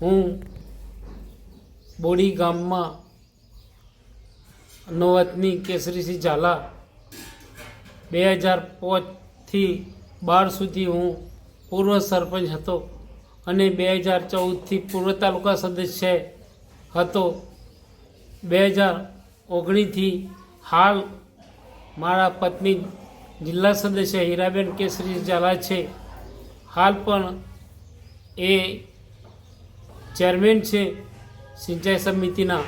હું બોડી ગામમાં નવતની કેસરીસિંહ ઝાલા 2005થી 12 સુધી હું પૂર્વ સરપંચ હતો અને 2014થી પૂર્વ તાલુકા સદસ્ય હતો. 2019થી હાલ મારા પત્ની જિલ્લા સદસ્ય હીરાબેન કેસરીસિંહ ઝાલા છે. હાલ પણ એ ચેરમેન છે સિંચાઈ સમિતિના.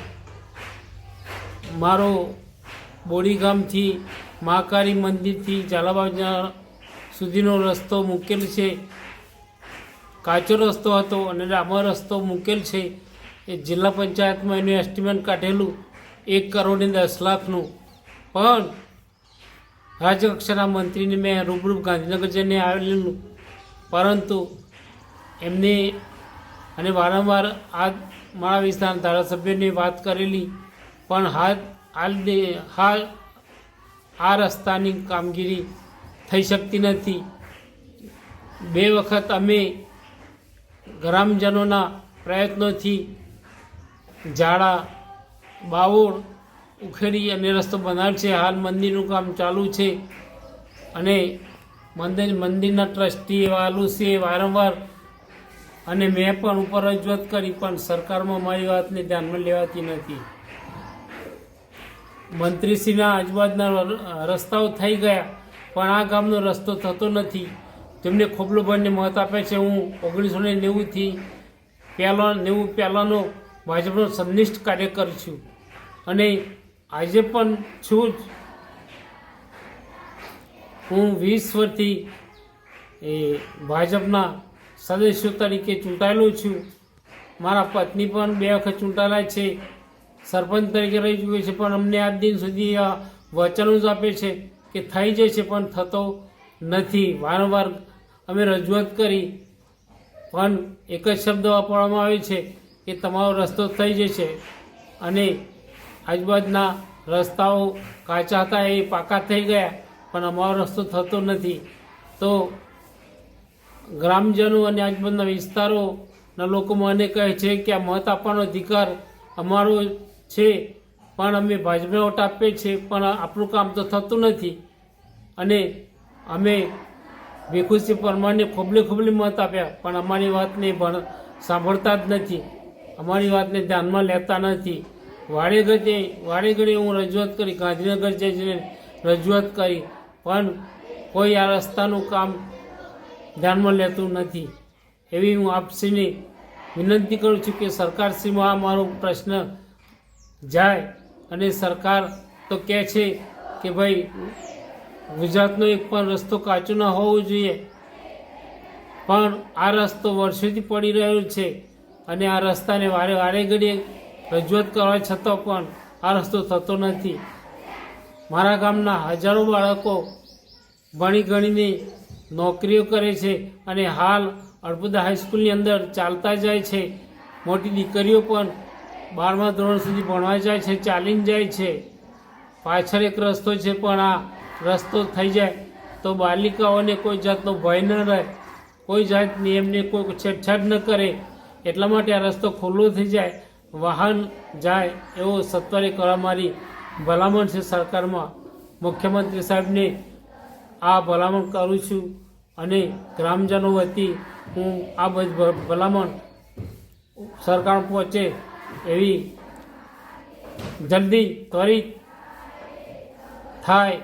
મારો બોડી ગામથી મહાકાળી મંદિરથી ઝાલાબાગ સુધીનો રસ્તો મૂકેલ છે. કાચો રસ્તો હતો અને ડામર રસ્તો મૂકેલ છે. એ જિલ્લા પંચાયતમાં એનું એસ્ટિમેટ કાઢેલું 1,10,00,000નું. પણ રાજ્યકક્ષાના મંત્રીને મેં રૂબરૂ ગાંધીનગર જઈને આવેલું, પરંતુ એમને અને વારંવાર આ મારા વિસ્તારના ધારાસભ્યની વાત કરેલી, પણ હાલ આ રસ્તાની કામગીરી થઈ શકતી નથી. 2 વખત અમે ગ્રામજનોના પ્રયત્નોથી ઝાડા બાવોળ ઉખેડી અને રસ્તો બનાવ્યો છે. હાલ મંદિરનું કામ ચાલુ છે અને મંદિરના ટ્રસ્ટી વાલુસી વારંવાર અને મેં પણ ઉપર રજૂઆત કરી, પણ સરકારમાં મારી વાતને ધ્યાનમાં લેવાતી નથી. મંત્રીશ્રીના આજુબાજુના રસ્તાઓ થઈ ગયા, પણ આ ગામનો રસ્તો થતો નથી. જેમને ખોબલુભાઈને મત આપે છે. હું 1990થી 90 પહેલાંનો ભાજપનો સંનિષ્ઠ કાર્યકર છું અને આજે પણ છું જ. હું 20 વર્ષથી ભાજપના સદસ્યો તરીકે ચૂંટાયેલો છું. મારા પત્ની પણ 2 વખત ચૂંટાયેલા છે, સરપંચ તરીકે રહી ચૂકે છે. પણ અમને આજ દિન સુધી વચનો જ આપે છે કે થઈ જશે, પણ થતો નથી. વારંવાર અમે રજૂઆત કરી, પણ એક જ શબ્દ વાપરવામાં આવે છે કે તમારો રસ્તો થઈ જશે. અને આજુબાજુના રસ્તાઓ કાચા હતા એ પાકા થઈ ગયા, પણ અમારો રસ્તો થતો નથી. તો ગ્રામજનો અને આજુબાજુના વિસ્તારોના લોકો મને કહે છે કે આ મત આપવાનો અધિકાર અમારો છે, પણ અમે ભાજપને વોટ આપીએ છીએ, પણ આપણું કામ તો થતું નથી. અને અમે ભીખુસિંહ પરમારને ખોબલે મત આપ્યા, પણ અમારી વાતને સાંભળતા જ નથી, અમારી વાતને ધ્યાનમાં લેતા નથી. વાડે ઘડે હું રજૂઆત કરી, ગાંધીનગર જઈને રજૂઆત કરી, પણ કોઈ આ રસ્તાનું કામ ધ્યાનમાં લેતું નથી. એવી હું આપશ્રીને વિનંતી કરું છું કે સરકારશ્રીમાં આ મારો પ્રશ્ન જાય. અને સરકાર તો કહે છે કે ભાઈ ગુજરાતનો એક પણ રસ્તો કાચો ન હોવો જોઈએ, પણ આ રસ્તો વર્ષોથી પડી રહ્યો છે અને આ રસ્તાને વારે ઘડીએ રજૂઆત કરવા છતાં પણ આ રસ્તો થતો નથી. મારા ગામના હજારો બાળકો ભણી ગણીને નોકરીઓ કરે છે અને હાલ અડપદા હાઈસ્કૂલની અંદર ચાલતા જાય છે. મોટી દીકરીઓ પણ 12મા ધોરણ સુધી ભણવા જાય છે, ચાલીને જાય છે. પાછળ એક રસ્તો છે, પણ આ રસ્તો થઈ જાય તો બાલિકાઓને કોઈ જાતનો ભય ન રહે, કોઈ જાતની એમને કોઈ છેડછાડ ન કરે. એટલા માટે આ રસ્તો ખુલ્લો થઈ જાય, વાહન જાય એવો સત્વરે કરવા મારી ભલામણ છે સરકારમાં. મુખ્યમંત્રી સાહેબને આ ભલામણ કરું છું અને ગ્રામજનો વતી હું આ ભલામણ સરકાર પહોંચે એવી જલ્દી ત્વરિત થાય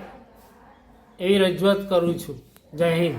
એવી રજૂઆત કરું છું. જય હિન્દ.